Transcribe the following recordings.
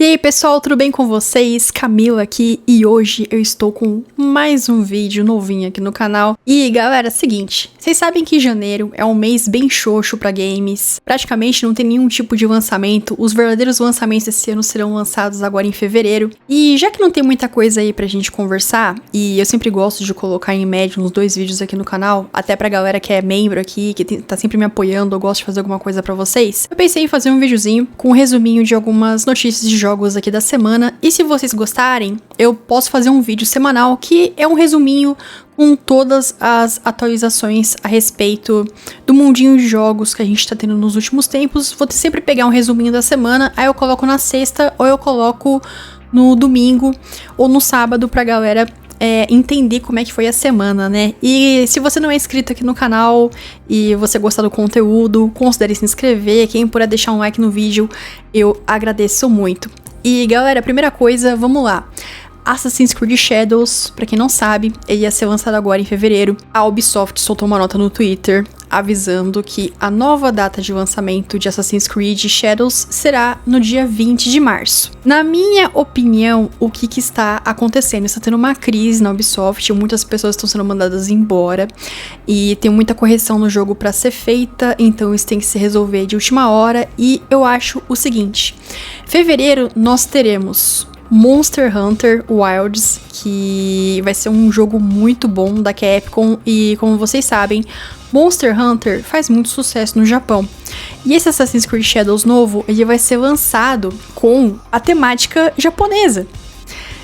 E aí pessoal, tudo bem com vocês? Camila aqui e hoje eu estou com mais um vídeo novinho aqui no canal. E galera, seguinte, vocês sabem que janeiro é um mês bem xoxo pra games, praticamente não tem nenhum tipo de lançamento, os verdadeiros lançamentos desse ano serão lançados agora em fevereiro. E já que não tem muita coisa aí pra gente conversar, e eu sempre gosto de colocar em média uns 2 vídeos aqui no canal, até pra galera que é membro aqui, que tá sempre me apoiando, eu gosto de fazer alguma coisa pra vocês, eu pensei em fazer um videozinho com um resuminho de algumas notícias de jogos aqui da semana, e se vocês gostarem, eu posso fazer um vídeo semanal que é um resuminho com todas as atualizações a respeito do mundinho de jogos que a gente tá tendo nos últimos tempos. Vou sempre pegar um resuminho da semana, aí eu coloco na sexta, ou eu coloco no domingo, ou no sábado pra galera entender como é que foi a semana, né? E se você não é inscrito aqui no canal e você gostar do conteúdo, considere se inscrever. Quem puder deixar um like no vídeo, eu agradeço muito. E galera, primeira coisa, vamos lá. Assassin's Creed Shadows, pra quem não sabe, ele ia ser lançado agora em fevereiro. A Ubisoft soltou uma nota no Twitter avisando que a nova data de lançamento de Assassin's Creed Shadows será no dia 20 de março. Na minha opinião, o que está acontecendo? Está tendo uma crise na Ubisoft, muitas pessoas estão sendo mandadas embora e tem muita correção no jogo para ser feita, então isso tem que se resolver de última hora. E eu acho o seguinte: fevereiro nós teremos Monster Hunter Wilds, que vai ser um jogo muito bom da Capcom, e como vocês sabem, Monster Hunter faz muito sucesso no Japão. E esse Assassin's Creed Shadows novo, ele vai ser lançado com a temática japonesa.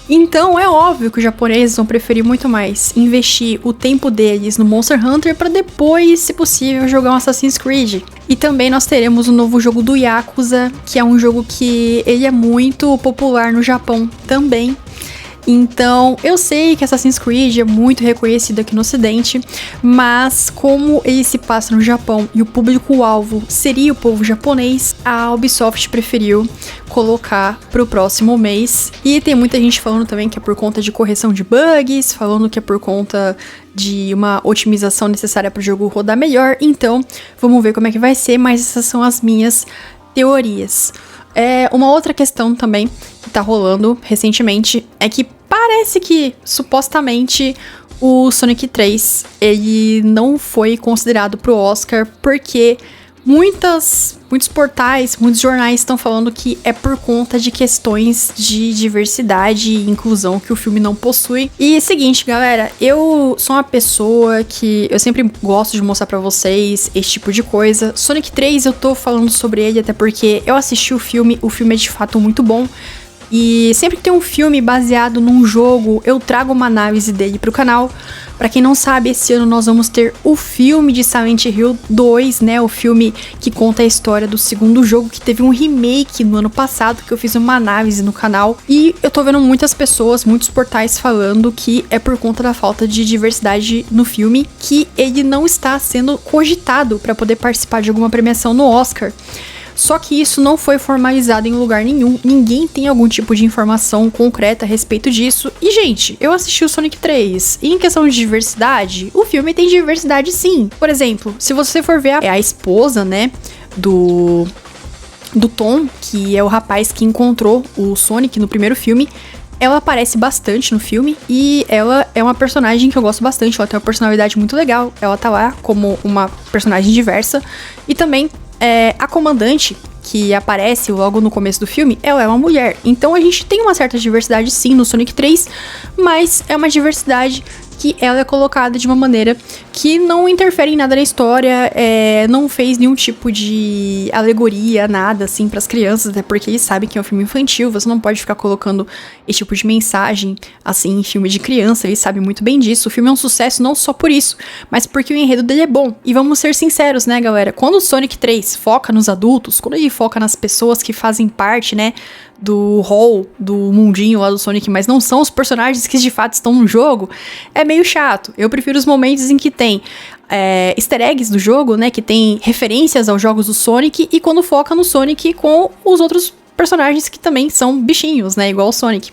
Então é óbvio que os japoneses vão preferir muito mais investir o tempo deles no Monster Hunter para depois, se possível, jogar um Assassin's Creed. E também nós teremos o novo jogo do Yakuza, que é um jogo que ele é muito popular no Japão também. Então, eu sei que Assassin's Creed é muito reconhecido aqui no Ocidente, mas como ele se passa no Japão e o público-alvo seria o povo japonês, a Ubisoft preferiu colocar pro próximo mês. E tem muita gente falando também que é por conta de correção de bugs, falando que é por conta de uma otimização necessária para o jogo rodar melhor. Então, vamos ver como é que vai ser, mas essas são as minhas teorias. Uma outra questão também que tá rolando recentemente é que parece que, supostamente, o Sonic 3, ele não foi considerado pro Oscar porque muitos portais, muitos jornais estão falando que é por conta de questões de diversidade e inclusão que o filme não possui. E seguinte, galera, eu sou uma pessoa que eu sempre gosto de mostrar pra vocês esse tipo de coisa. Sonic 3, eu tô falando sobre ele até porque eu assisti o filme é de fato muito bom. E sempre que tem um filme baseado num jogo, eu trago uma análise dele pro canal. Pra quem não sabe, esse ano nós vamos ter o filme de Silent Hill 2, né? O filme que conta a história do segundo jogo, que teve um remake no ano passado, que eu fiz uma análise no canal. E eu tô vendo muitas pessoas, muitos portais falando que é por conta da falta de diversidade no filme, que ele não está sendo cogitado pra poder participar de alguma premiação no Oscar. Só que isso não foi formalizado em lugar nenhum, ninguém tem algum tipo de informação concreta a respeito disso. E, gente, eu assisti o Sonic 3, e em questão de diversidade, o filme tem diversidade sim. Por exemplo, se você for ver a esposa, né, do Tom, que é o rapaz que encontrou o Sonic no primeiro filme, ela aparece bastante no filme e ela é uma personagem que eu gosto bastante, ela tem uma personalidade muito legal, ela tá lá como uma personagem diversa. E também a comandante, que aparece logo no começo do filme, ela é uma mulher. Então a gente tem uma certa diversidade sim no Sonic 3, mas é uma diversidade que ela é colocada de uma maneira que não interfere em nada na história, não fez nenhum tipo de alegoria, nada assim pras crianças, até porque eles sabem que é um filme infantil, você não pode ficar colocando esse tipo de mensagem assim em filme de criança, eles sabem muito bem disso. O filme é um sucesso não só por isso, mas porque o enredo dele é bom. E vamos ser sinceros, né, galera? Quando o Sonic 3 foca nos adultos, quando ele foca nas pessoas que fazem parte, né, do hall, do mundinho lá do Sonic, mas não são os personagens que de fato estão no jogo, é meio chato. Eu prefiro os momentos em que tem easter eggs do jogo, né, que tem referências aos jogos do Sonic, e quando foca no Sonic com os outros personagens que também são bichinhos, né, igual o Sonic.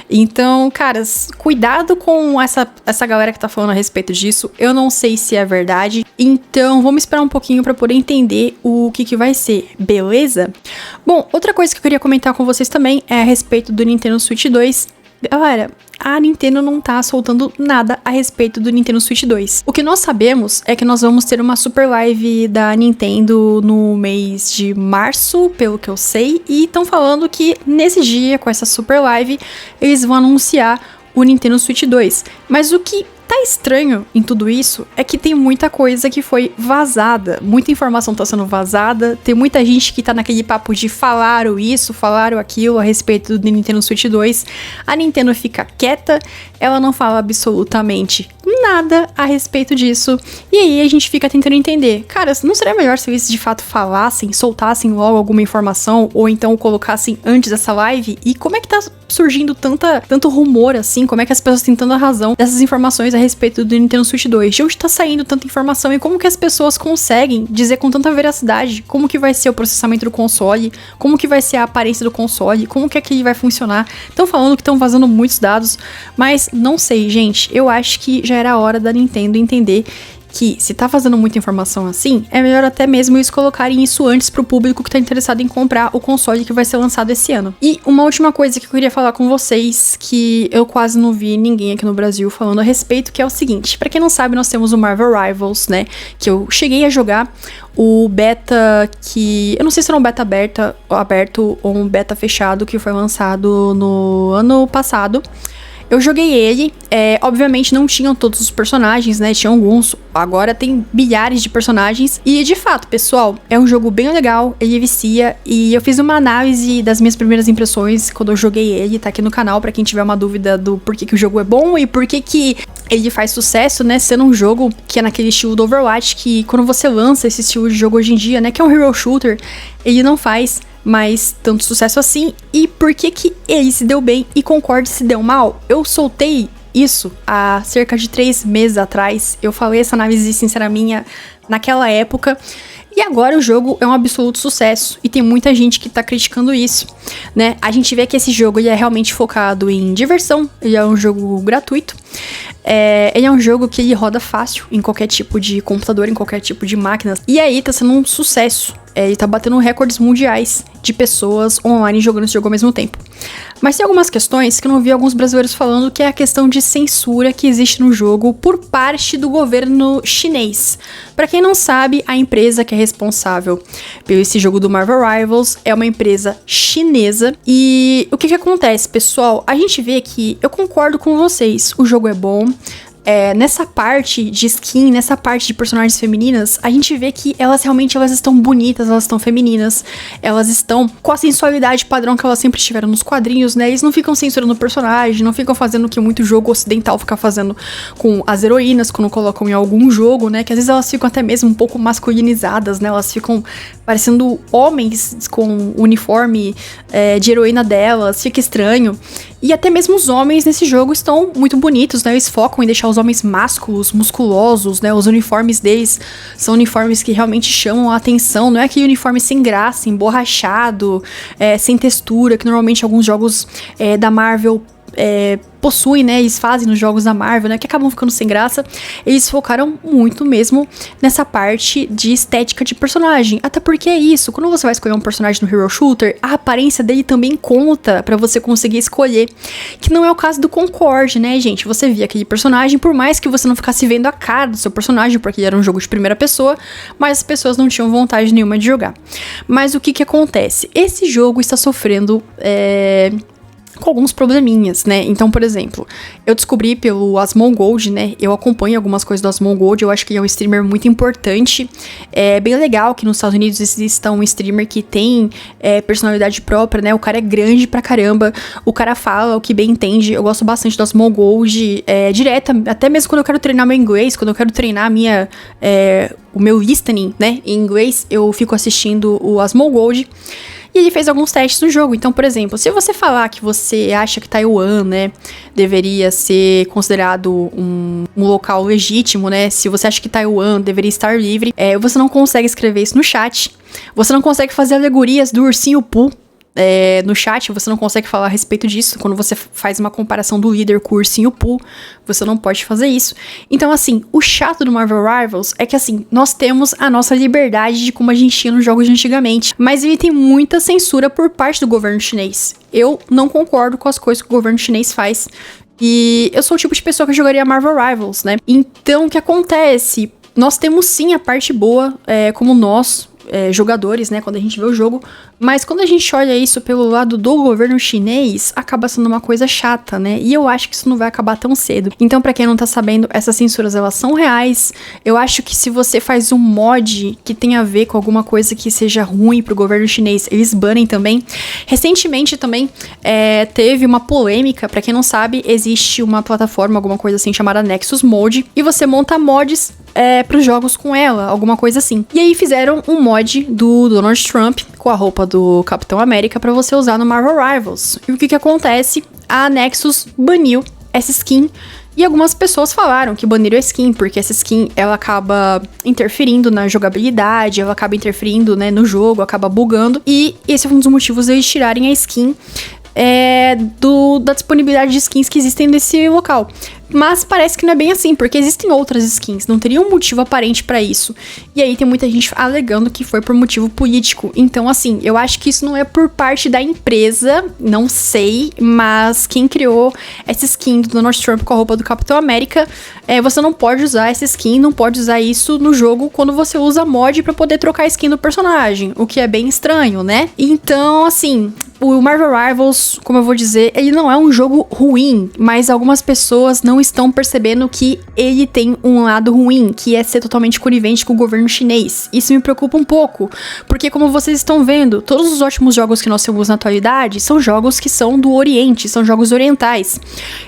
Então, caras, cuidado com essa galera que tá falando a respeito disso. Eu não sei se é verdade. Então, vamos esperar um pouquinho para poder entender o que vai ser, beleza? Bom, outra coisa que eu queria comentar com vocês também é a respeito do Nintendo Switch 2. Galera, a Nintendo não tá soltando nada a respeito do Nintendo Switch 2. O que nós sabemos é que nós vamos ter uma super live da Nintendo no mês de março, pelo que eu sei, e estão falando que nesse dia, com essa super live, eles vão anunciar o Nintendo Switch 2. Mas o que tá estranho em tudo isso é que tem muita coisa que foi vazada, muita informação tá sendo vazada, tem muita gente que tá naquele papo de falaram isso, falaram aquilo a respeito do Nintendo Switch 2, a Nintendo fica quieta, ela não fala absolutamente nada a respeito disso, e aí a gente fica tentando entender, cara, não seria melhor se eles de fato falassem, soltassem logo alguma informação, ou então colocassem antes dessa live, e como é que tá surgindo tanto rumor assim, como é que as pessoas têm tanta razão dessas informações a respeito do Nintendo Switch 2, de onde tá saindo tanta informação e como que as pessoas conseguem dizer com tanta veracidade como que vai ser o processamento do console, como que vai ser a aparência do console, como que aquele vai funcionar. Estão falando que estão vazando muitos dados, mas não sei, gente, eu acho que já era a hora da Nintendo entender que se tá fazendo muita informação assim, é melhor até mesmo eles colocarem isso antes pro público que tá interessado em comprar o console que vai ser lançado esse ano. E uma última coisa que eu queria falar com vocês, que eu quase não vi ninguém aqui no Brasil falando a respeito, que é o seguinte, pra quem não sabe, nós temos o Marvel Rivals, né, que eu cheguei a jogar o beta que... eu não sei se era um beta aberto ou um beta fechado que foi lançado no ano passado. Eu joguei ele, obviamente não tinham todos os personagens, né, tinha alguns, agora tem bilhares de personagens, e de fato, pessoal, é um jogo bem legal, ele vicia, e eu fiz uma análise das minhas primeiras impressões quando eu joguei ele, tá aqui no canal, pra quem tiver uma dúvida do porquê que o jogo é bom e porquê que ele faz sucesso, né, sendo um jogo que é naquele estilo do Overwatch, que quando você lança esse estilo de jogo hoje em dia, né, que é um hero shooter, ele não faz mais tanto sucesso assim, e por que que ele se deu bem e Concorde se deu mal? Eu soltei isso há cerca de 3 meses atrás, eu falei essa análise sincera minha naquela época, e agora o jogo é um absoluto sucesso, e tem muita gente que tá criticando isso, né? A gente vê que esse jogo ele é realmente focado em diversão, ele é um jogo gratuito, ele é um jogo que ele roda fácil em qualquer tipo de computador, em qualquer tipo de máquina, e aí tá sendo um sucesso. Ele tá batendo recordes mundiais de pessoas online jogando esse jogo ao mesmo tempo. Mas tem algumas questões que eu não vi alguns brasileiros falando, que é a questão de censura que existe no jogo por parte do governo chinês. Pra quem não sabe, a empresa que é responsável pelo esse jogo do Marvel Rivals é uma empresa chinesa. E o que acontece, pessoal? A gente vê que, eu concordo com vocês, o jogo é bom. Nessa parte de skin, nessa parte de personagens femininas, a gente vê que elas realmente estão bonitas, elas estão femininas, elas estão com a sensualidade padrão que elas sempre tiveram nos quadrinhos, né? Eles não ficam censurando o personagem, não ficam fazendo o que muito jogo ocidental fica fazendo com as heroínas, quando colocam em algum jogo, né? Que às vezes elas ficam até mesmo um pouco masculinizadas, né? Elas ficam parecendo homens com o uniforme de heroína delas, fica estranho. E até mesmo os homens nesse jogo estão muito bonitos, né? Eles focam em deixar os homens másculos, musculosos, né? Os uniformes deles são uniformes que realmente chamam a atenção. Não é aquele uniforme sem graça, emborrachado, sem textura, que normalmente alguns jogos da Marvel possuem, né, eles fazem nos jogos da Marvel, né, que acabam ficando sem graça. Eles focaram muito mesmo nessa parte de estética de personagem, até porque é isso, quando você vai escolher um personagem no Hero Shooter, a aparência dele também conta pra você conseguir escolher, que não é o caso do Concorde, né, gente, você via aquele personagem, por mais que você não ficasse vendo a cara do seu personagem, porque era um jogo de primeira pessoa, mas as pessoas não tinham vontade nenhuma de jogar. Mas o que acontece? Esse jogo está sofrendo com alguns probleminhas, né? Então, por exemplo, eu descobri pelo Asmongold, né? Eu acompanho algumas coisas do Asmongold, eu acho que ele é um streamer muito importante. É bem legal que nos Estados Unidos exista um streamer que tem personalidade própria, né? O cara é grande pra caramba, o cara fala o que bem entende. Eu gosto bastante do Asmongold, direto, até mesmo quando eu quero treinar meu inglês, quando eu quero treinar o meu listening, né? Em inglês, eu fico assistindo o Asmongold. E ele fez alguns testes no jogo. Então, por exemplo, se você falar que você acha que Taiwan, né, deveria ser considerado um local legítimo, né, se você acha que Taiwan deveria estar livre, você não consegue escrever isso no chat. Você não consegue fazer alegorias do ursinho Pooh no chat, você não consegue falar a respeito disso. Quando você faz uma comparação do líder com o ursinho Pooh, você não pode fazer isso. Então, assim, o chato do Marvel Rivals é que, assim, nós temos a nossa liberdade de como a gente tinha nos jogos de antigamente, mas ele tem muita censura por parte do governo chinês. Eu não concordo com as coisas que o governo chinês faz, e eu sou o tipo de pessoa que jogaria Marvel Rivals, né? Então, o que acontece? Nós temos sim a parte boa, como nós, jogadores, né, quando a gente vê o jogo, mas quando a gente olha isso pelo lado do governo chinês, acaba sendo uma coisa chata, né, e eu acho que isso não vai acabar tão cedo. Então, pra quem não tá sabendo, essas censuras, elas são reais. Eu acho que se você faz um mod que tenha a ver com alguma coisa que seja ruim pro governo chinês, eles banem também. Recentemente também, teve uma polêmica, pra quem não sabe, existe uma plataforma, alguma coisa assim, chamada Nexus Mode, e você monta mods pros jogos com ela, alguma coisa assim. E aí fizeram um mod do Donald Trump com a roupa do Capitão América pra você usar no Marvel Rivals. E o que acontece? A Nexus baniu essa skin. E algumas pessoas falaram que baniram a skin, porque essa skin, ela acaba interferindo na jogabilidade, ela acaba interferindo, né, no jogo, acaba bugando. E esse é um dos motivos deles tirarem a skin da disponibilidade de skins que existem nesse local. Mas parece que não é bem assim, porque existem outras skins, não teria um motivo aparente pra isso. E aí tem muita gente alegando que foi por motivo político. Então, assim, eu acho que isso não é por parte da empresa, não sei, mas quem criou essa skin do Donald Trump com a roupa do Capitão América, você não pode usar essa skin, não pode usar isso no jogo quando você usa mod pra poder trocar a skin do personagem, o que é bem estranho, né? Então, assim, o Marvel Rivals, como eu vou dizer, ele não é um jogo ruim, mas algumas pessoas não estão percebendo que ele tem um lado ruim, que é ser totalmente conivente com o governo chinês. Isso me preocupa um pouco, porque como vocês estão vendo, todos os ótimos jogos que nós temos na atualidade são jogos que são do Oriente, são jogos orientais.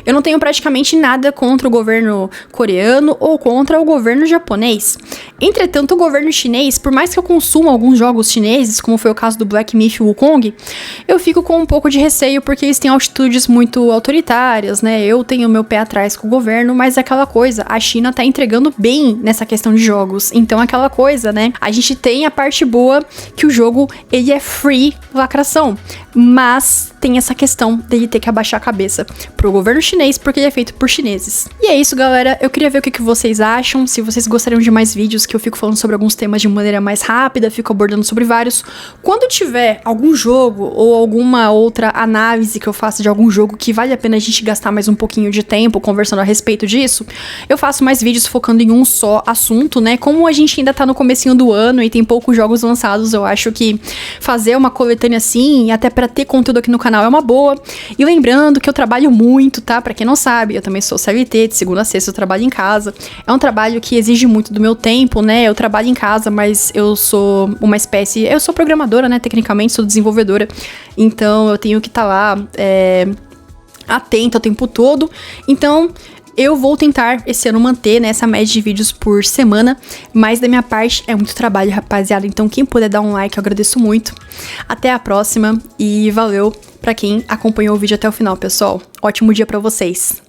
Eu não tenho praticamente nada contra o governo coreano ou contra o governo japonês. Entretanto, o governo chinês, por mais que eu consuma alguns jogos chineses, como foi o caso do Black Myth Wukong, eu fico com um pouco de receio porque eles têm atitudes muito autoritárias, né? Eu tenho meu pé atrás com o governo, mas é aquela coisa, a China tá entregando bem nessa questão de jogos. Então, aquela coisa, né? A gente tem a parte boa que o jogo, ele é free lacração, mas tem essa questão dele ter que abaixar a cabeça pro governo chinês, porque ele é feito por chineses. E é isso, galera. Eu queria ver o que vocês acham, se vocês gostariam de mais vídeos que eu fico falando sobre alguns temas de maneira mais rápida, fico abordando sobre vários. Quando tiver algum jogo ou alguma outra análise que eu faça de algum jogo que vale a pena a gente gastar mais um pouquinho de tempo conversando a respeito disso, eu faço mais vídeos focando em um só assunto, né? Como a gente ainda tá no comecinho do ano e tem poucos jogos lançados, eu acho que fazer uma coletânea assim, até pra ter conteúdo aqui no canal é uma boa. E lembrando que eu trabalho muito, tá? Pra quem não sabe, eu também sou CLT, de segunda a sexta eu trabalho em casa. É um trabalho que exige muito do meu tempo, né? Eu trabalho em casa, mas eu sou uma espécie... Eu sou programadora, né? Tecnicamente, sou desenvolvedora. Então, eu tenho que estar lá atenta o tempo todo. Então, eu vou tentar esse ano manter, né, essa média de vídeos por semana, mas da minha parte é muito trabalho, rapaziada. Então, quem puder dar um like, eu agradeço muito. Até a próxima e valeu pra quem acompanhou o vídeo até o final, pessoal. Ótimo dia pra vocês.